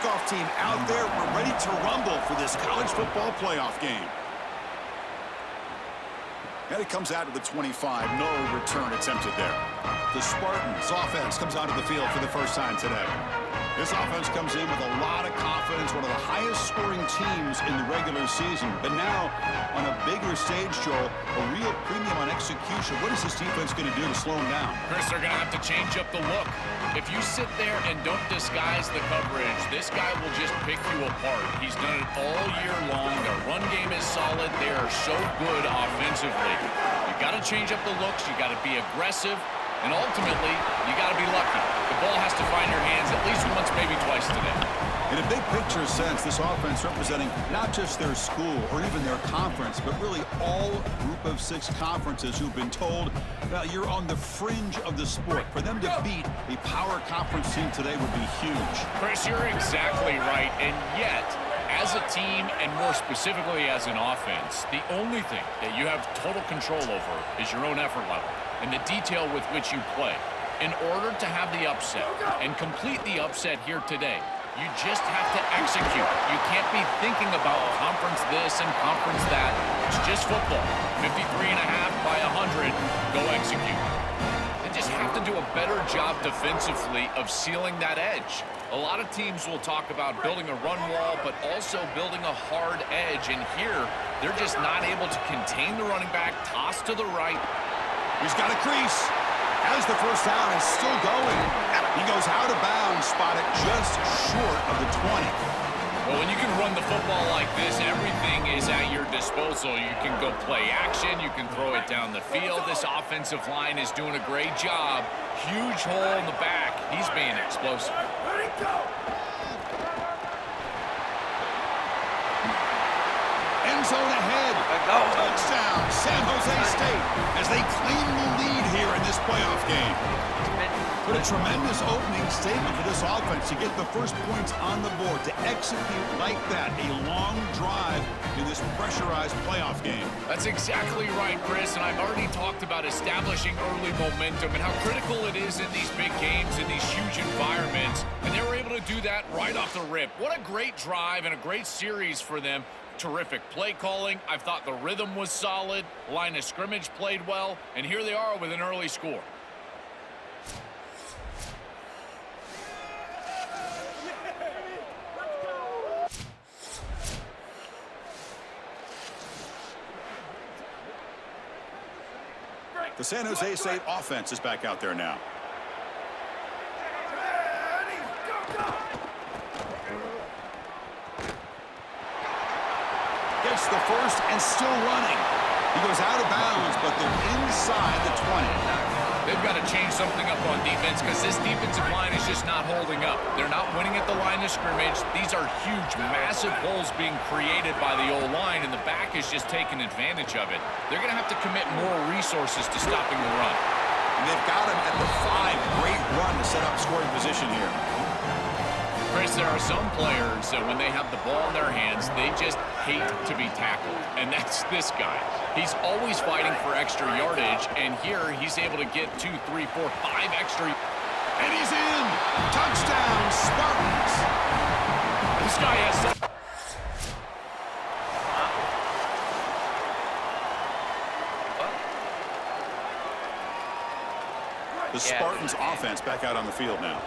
kickoff team out there. We're ready to rumble for this college football playoff game. And it comes out to the 25. No return attempted there. The Spartans offense comes onto the field for the first time today. This offense comes in with a lot of confidence, one of the highest scoring teams in the regular season. But now, on a bigger stage, Joel, a real premium on execution. What is this defense going to do to slow them down? Chris, they're going to have to change up the look. If you sit there and don't disguise the coverage, this guy will just pick you apart. He's done it all year long. Their run game is solid. They are so good offensively. You've got to change up the looks. You've got to be aggressive. And ultimately, you got to be lucky. The ball has to find your hands at least once, maybe twice today. In a big picture sense, this offense representing not just their school or even their conference, but really all group of 6 conferences who've been told, well, you're on the fringe of the sport. For them to beat a power conference team today would be huge. Chris, you're exactly right. And yet, as a team, and more specifically as an offense, the only thing that you have total control over is your own effort level and the detail with which you play. In order to have the upset and complete the upset here today, you just have to execute. You can't be thinking about conference this and conference that. It's just football. 53.5 by 100. Go execute. They just have to do a better job defensively of sealing that edge. A lot of teams will talk about building a run wall, but also building a hard edge. And here, they're just not able to contain the running back, toss to the right. He's got a crease. As the first down is still going. He goes out of bounds, spotted just short of the 20. Well, when you can run the football like this, everything is at your disposal. You can go play action. You can throw it down the field. This offensive line is doing a great job. Huge hole in the back. He's being explosive. Let it go. End zone ahead. Touchdown, San Jose State, as they claim the lead here in this playoff game. But a tremendous opening statement for this offense to get the first points on the board, to execute like that, a long drive in this pressurized playoff game. That's exactly right, Chris, and I've already talked about establishing early momentum and how critical it is in these big games, in these huge environments, and they were able to do that right off the rip. What a great drive and a great series for them. Terrific play calling. I thought the rhythm was solid. Line of scrimmage played well. And here they are with an early score. The San Jose State offense is back out there now. Gets the first and still running. He goes out of bounds, but they're inside the 20. They've got to change something up on defense because this defensive line is just not holding up. They're not winning at the line of scrimmage. These are huge, massive holes being created by the O-line, and the back is just taking advantage of it. They're going to have to commit more resources to stopping the run. And they've got him at the 5. Great run to set up scoring position here. Chris, there are some players that when they have the ball in their hands, they just hate to be tackled. And that's this guy. He's always fighting for extra yardage, and here he's able to get 2, 3, 4, 5 extra. And he's in! Touchdown, Spartans! This guy has some... The Spartans offense back out on the field now.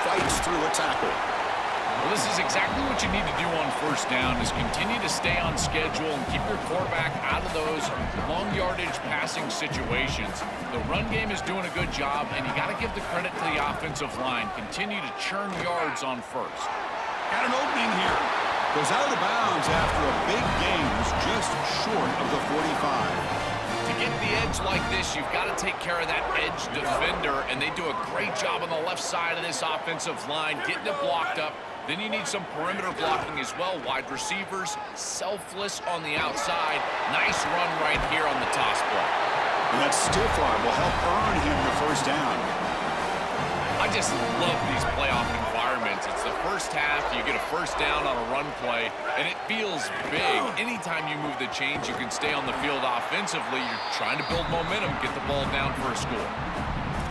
Fights through a tackle. Well, this is exactly what you need to do on first down, is continue to stay on schedule and keep your quarterback out of those long yardage passing situations. The run game is doing a good job, and you got to give the credit to the offensive line. Continue to churn yards on first. Got an opening here. Goes out of bounds after a big gain. Was just short of the 45. To get the edge like this, you've got to take care of that edge defender, and they do a great job on the left side of this offensive line, getting it blocked up. Then you need some perimeter blocking as well. Wide receivers, selfless on the outside. Nice run right here on the toss play. And that stiff arm will help earn him the first down. I just love these playoff environments. It's It's the first half. You get a first down on a run play, and it feels big. Anytime you move the chains, you can stay on the field offensively. You're trying to build momentum, get the ball down for a score.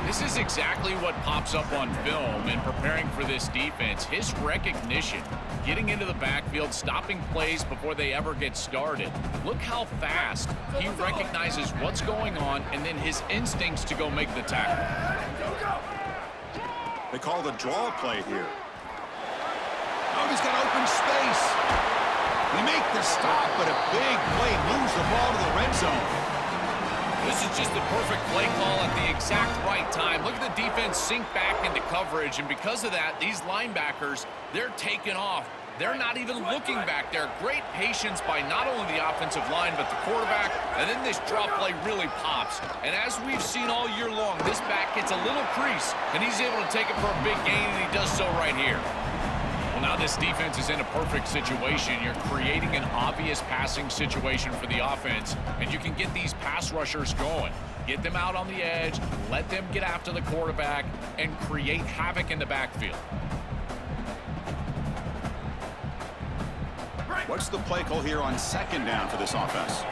This is exactly what pops up on film in preparing for this defense. His recognition, getting into the backfield, stopping plays before they ever get started. Look how fast he recognizes what's going on and then his instincts to go make the tackle. They call the draw play here. Oh, he's got open space. They make the stop, but a big play moves the ball to the red zone. This is just the perfect play call at the exact right time. Look at the defense sink back into coverage, and because of that, these linebackers, they're taking off. They're not even looking back there. Great patience by not only the offensive line, but the quarterback, and then this drop play really pops. And as we've seen all year long, this back gets a little crease, and he's able to take it for a big gain, and he does so right here. Well, now this defense is in a perfect situation. You're creating an obvious passing situation for the offense, and you can get these pass rushers going. Get them out on the edge, let them get after the quarterback, and create havoc in the backfield. What's the play call here on second down for this offense?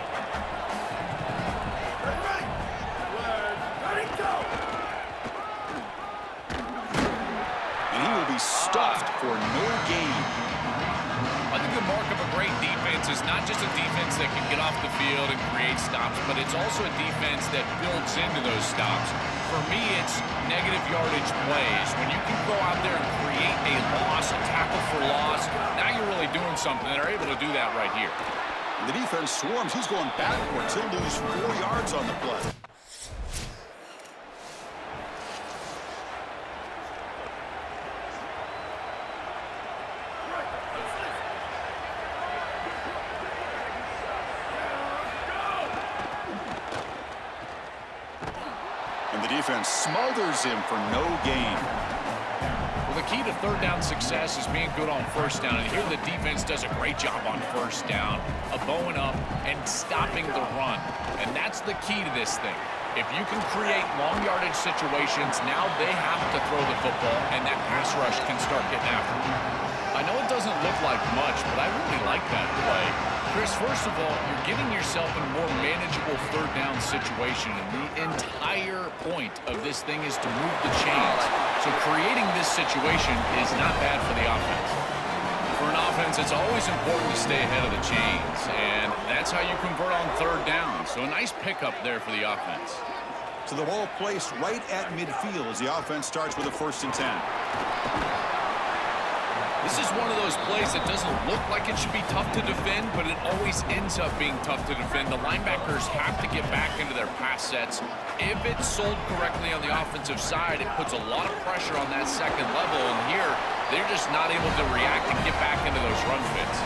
And he will be stuffed for no gain. I think the mark of a great defense is not just a defense that can get off the field and create stops, but it's also a defense that builds into those stops. For me, it's negative yardage plays. When you can go out there and create a loss, a tackle for loss, now you're really doing something. They're able to do that right here. The defense swarms. He's going backwards. He'll lose 4 yards on the play. And the defense smothers him for no gain. Well, the key to third down success is being good on first down. And here the defense does a great job on first down of bowing up and stopping the run. And that's the key to this thing. If you can create long yardage situations, now they have to throw the football, and that pass rush can start getting after them. I know it doesn't look like much, but I really like that play. Chris, first of all, you're getting yourself in a more manageable third down situation, and the entire point of this thing is to move the chains. So creating this situation is not bad for the offense. For an offense, it's always important to stay ahead of the chains, and that's how you convert on third down. So a nice pickup there for the offense. So the ball placed right at midfield as the offense starts with a 1st and 10. This is one of those plays that doesn't look like it should be tough to defend, but it always ends up being tough to defend. The linebackers have to get back into their pass sets. If it's sold correctly on the offensive side, it puts a lot of pressure on that second level, and here they're just not able to react and get back into those run fits.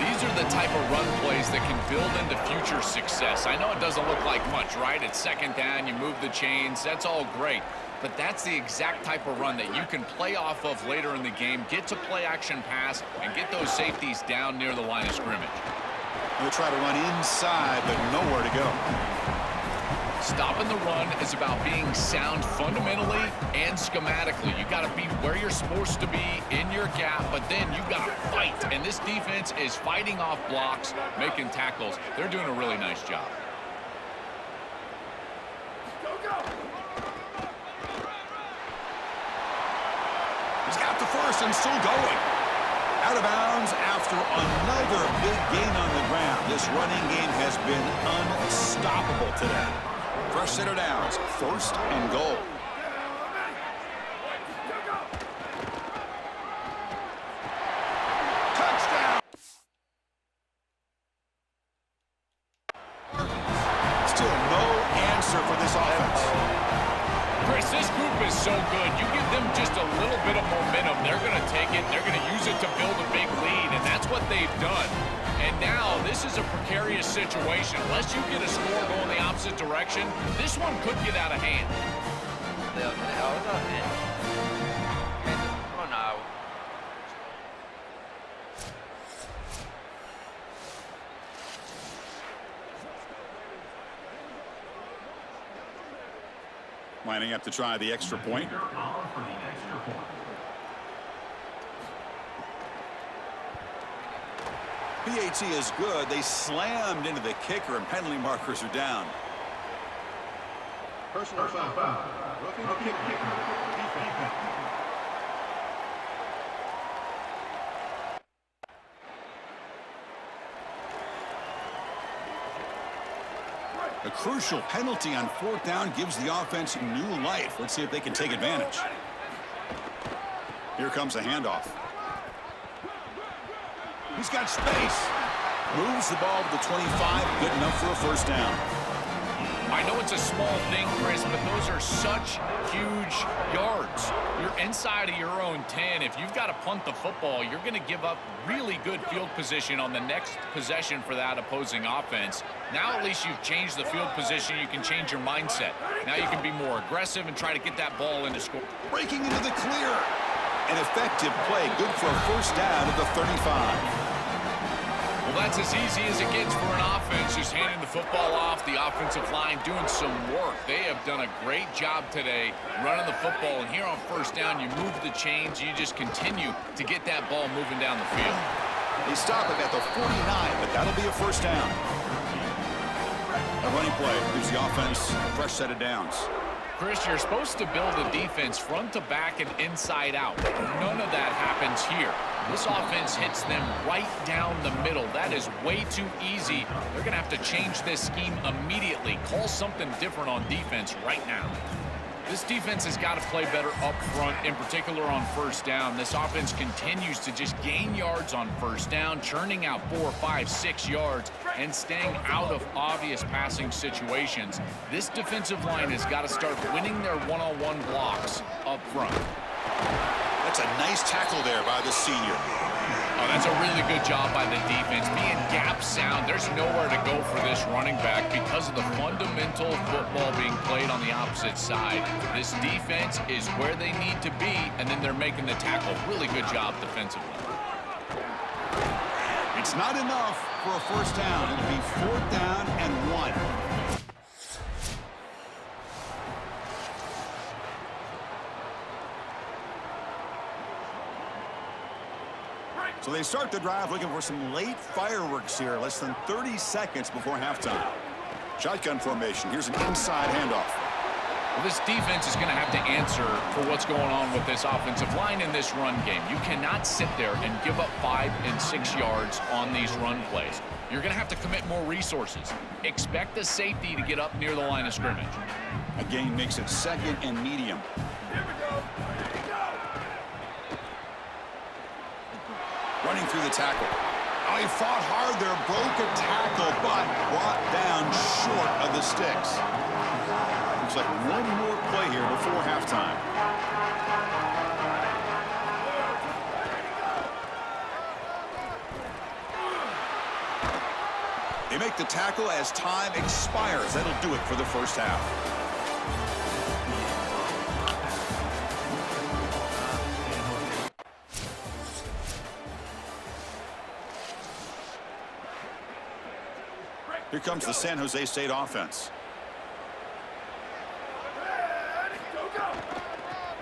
These are the type of run plays that can build into future success. I know it doesn't look like much, right? It's second down, you move the chains, that's all great. But that's the exact type of run that you can play off of later in the game, get to play action pass, and get those safeties down near the line of scrimmage. They'll try to run inside, but nowhere to go. Stopping the run is about being sound fundamentally and schematically. You got to be where you're supposed to be in your gap, but then you got to fight. And this defense is fighting off blocks, making tackles. They're doing a really nice job. He's got the first and still going. Out of bounds after another big gain on the ground. This running game has been unstoppable today. Fresh set of downs, 1st and goal. Touchdown! Still no answer for this offense. Chris, this group is so good. You give them just a little bit of momentum, they're going to take it, they're going to use it to build a big lead, and that's what they've done. And now this is a precarious situation. Unless you get a score going the opposite direction, this one could get out of hand. Lining up to try the extra point. PAT is good. They slammed into the kicker, and penalty markers are down. Personal foul. Roughing the kicker. Defense. A crucial penalty on 4th down gives the offense new life. Let's see if they can take advantage. Here comes a handoff. He's got space. Moves the ball to the 25. Good enough for a first down. I know it's a small thing, Chris, but those are such huge yards. You're inside of your own 10. If you've got to punt the football, you're going to give up really good field position on the next possession for that opposing offense. Now at least you've changed the field position. You can change your mindset. Now you can be more aggressive and try to get that ball into score. Breaking into the clear. An effective play. Good for a first down at the 35. Well, that's as easy as it gets for an offense, just handing the football off, the offensive line doing some work. They have done a great job today running the football, and here on first down, you move the chains, you just continue to get that ball moving down the field. They stop it at the 49, but that'll be a first down. A running play gives the offense a fresh set of downs. Chris, you're supposed to build a defense front to back and inside out. None of that happens here. This offense hits them right down the middle. That is way too easy. They're going to have to change this scheme immediately. Call something different on defense right now. This defense has got to play better up front, in particular on first down. This offense continues to just gain yards on first down, churning out 4, 5, 6 yards, and staying out of obvious passing situations. This defensive line has got to start winning their one-on-one blocks up front. That's a nice tackle there by the senior. Oh, that's a really good job by the defense. Being gap sound, there's nowhere to go for this running back because of the fundamental football being played on the opposite side. This defense is where they need to be, and then they're making the tackle. Really good job defensively. It's not enough for a first down. It'll be 4th down and 1. So they start the drive looking for some late fireworks here, less than 30 seconds before halftime. Shotgun formation. Here's an inside handoff. Well, this defense is going to have to answer for what's going on with this offensive line in this run game. You cannot sit there and give up 5 and 6 yards on these run plays. You're going to have to commit more resources. Expect the safety to get up near the line of scrimmage. A gain makes it 2nd and medium. Running through the tackle. Oh, he fought hard there, broke a tackle, but brought down short of the sticks. Looks like one more play here before halftime. They make the tackle as time expires. That'll do it for the first half. Here comes the San Jose State offense.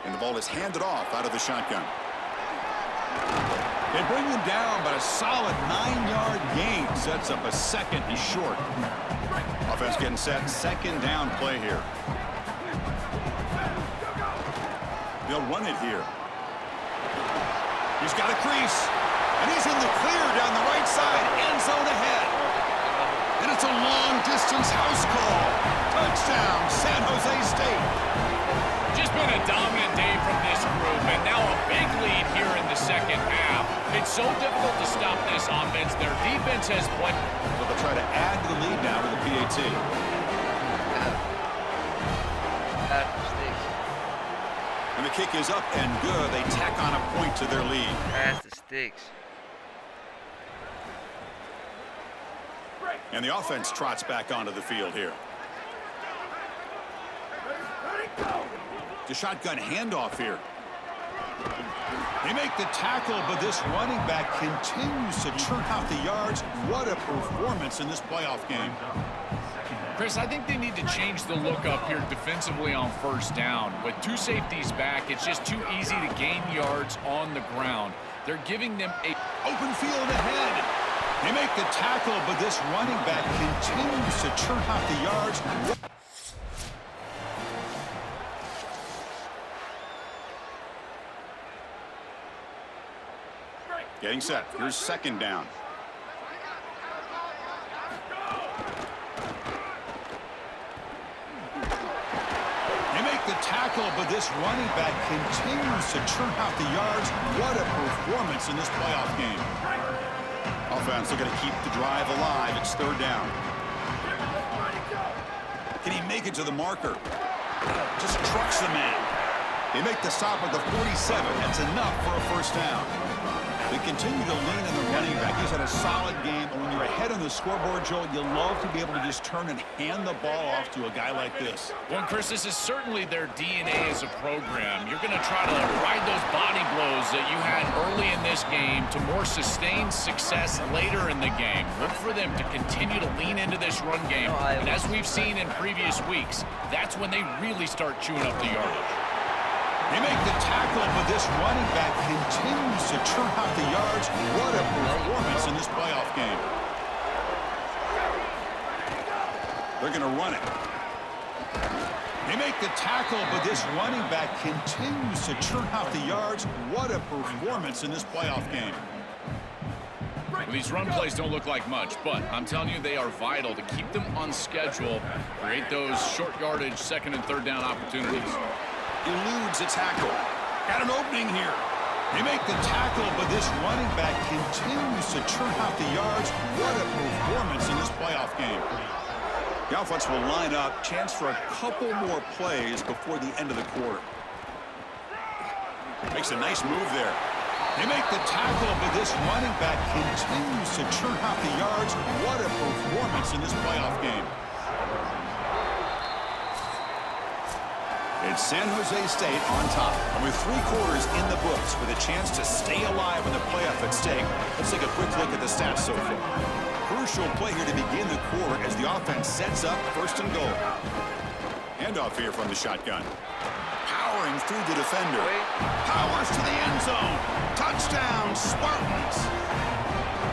And the ball is handed off out of the shotgun. They bring him down, but a solid 9-yard gain sets up a 2nd and short. Offense getting set. 2nd down play here. They'll run it here. He's got a crease, and he's in the clear down the right side. End zone ahead. And it's a long-distance house call. Touchdown, San Jose State. Just been a dominant day from this group, and now a big lead here in the second half. It's so difficult to stop this offense. Their defense has played. Well, they'll try to add to the lead now with the PAT. And the kick is up and good. They tack on a point to their lead. That's the sticks. And the offense trots back onto the field here. The shotgun handoff here. They make the tackle, but this running back continues to churn out the yards. What a performance in this playoff game. Chris, I think they need to change the look up here defensively on first down. With 2 safeties back, it's just too easy to gain yards on the ground. They're giving them a open field ahead. They make the tackle, but this running back continues to churn out the yards. Getting set. Here's second down. They make the tackle, but this running back continues to churn out the yards. What a performance in this playoff game. Offense looking to keep the drive alive. It's third down. Can he make it to the marker? Just trucks the man. They make the stop at the 47. That's enough for a first down. They continue to lean in the running back. He's had a solid game. And when you're ahead on the scoreboard, Joel, you love to be able to just turn and hand the ball off to a guy like this. Well, Chris, this is certainly their DNA as a program. You're going to try to ride those body blows that you had early in this game to more sustained success later in the game. Look for them to continue to lean into this run game. And as we've seen in previous weeks, that's when they really start chewing up the yardage. They make the tackle, but this running back continues to churn out the yards. What a performance in this playoff game. They're going to run it. They make the tackle, but this running back continues to churn out the yards. What a performance in this playoff game. Well, these run plays don't look like much, but I'm telling you, they are vital to keep them on schedule, create those short yardage second and third down opportunities. Eludes a tackle. Got an opening here. They make the tackle, but this running back continues to churn out the yards. What a performance in this playoff game. The offense will line up. Chance for a couple more plays before the end of the quarter. Makes a nice move there. They make the tackle, but this running back continues to churn out the yards. What a performance in this playoff game. It's San Jose State on top. And with 3 quarters in the books with a chance to stay alive in the playoff at stake, let's take a quick look at the stats so far. Crucial play here to begin the quarter as the offense sets up first and goal. Handoff here from the shotgun. Powering through the defender. Powers to the end zone. Touchdown, Spartans.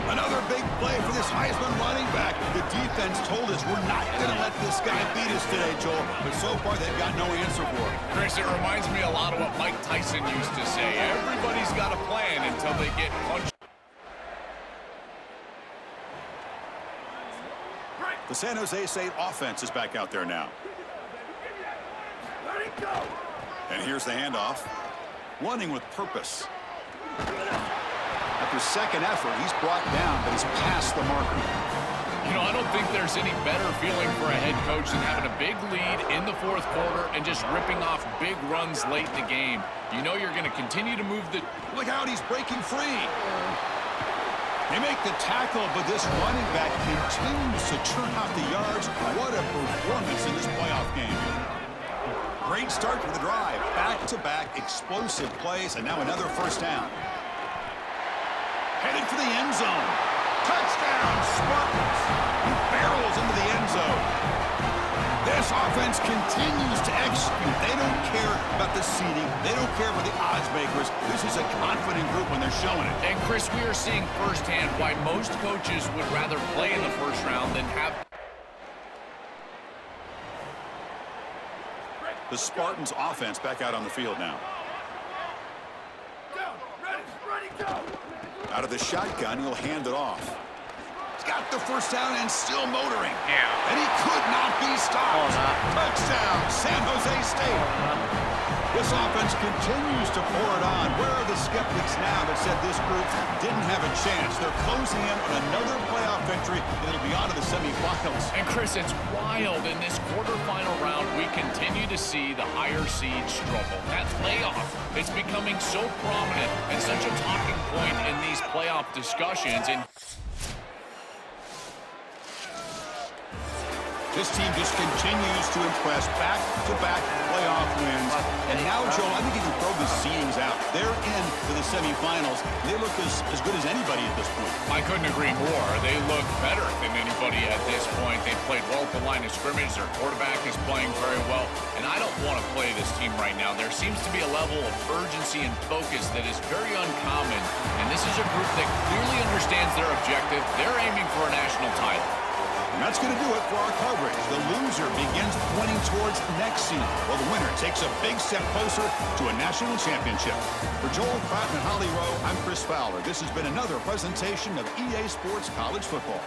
Another big play for this Heisman running back. The defense told us we're not going to let this guy beat us today, Joel. But so far, they've got no answer for it. Chris, it reminds me a lot of what Mike Tyson used to say. Everybody's got a plan until they get punched. The San Jose State offense is back out there now. And here's the handoff. Running with purpose. After second effort, he's brought down, but he's past the marker. You know, I don't think there's any better feeling for a head coach than having a big lead in the fourth quarter and just ripping off big runs late in the game. You know you're going to continue to move the... Look out, he's breaking free. They make the tackle, but this running back continues to churn out the yards. What a performance in this playoff game. Great start to the drive. Back-to-back explosive plays, and now another first down. Headed for the end zone. Touchdown, Spartans. He barrels into the end zone. This offense continues to execute. They don't care about the seeding. They don't care about the odds makers. This is a confident group when they're showing it. And, Chris, we are seeing firsthand why most coaches would rather play in the first round than have... The Spartans offense back out on the field now. Out of the shotgun, he'll hand it off. He's got the first down and still motoring. Yeah. And he could not be stopped. Touchdown, San Jose State. This offense continues to pour it on. Where are the skeptics now that said this group didn't have a chance? They're closing in on another playoff victory, and it'll be on to the semifinals. And, Chris, it's wild. In this quarterfinal round, we continue to see the higher seeds struggle. That playoff, it's becoming so prominent and such a talking point in these playoff discussions. And this team just continues to impress. Back-to-back playoff wins. And now, Joel, I think you can throw the the seeding's out. They're in to the semifinals. They look as good as anybody at this point. I couldn't agree more. They look better than anybody at this point. They played well at the line of scrimmage. Their quarterback is playing very well. And I don't want to play this team right now. There seems to be a level of urgency and focus that is very uncommon. And this is a group that clearly understands their objective. They're aiming for a national title. And that's going to do it for our coverage. The loser begins pointing towards next season, while the winner takes a big step closer to a national championship. For Joel Pratt and Holly Rowe, I'm Chris Fowler. This has been another presentation of EA Sports College Football.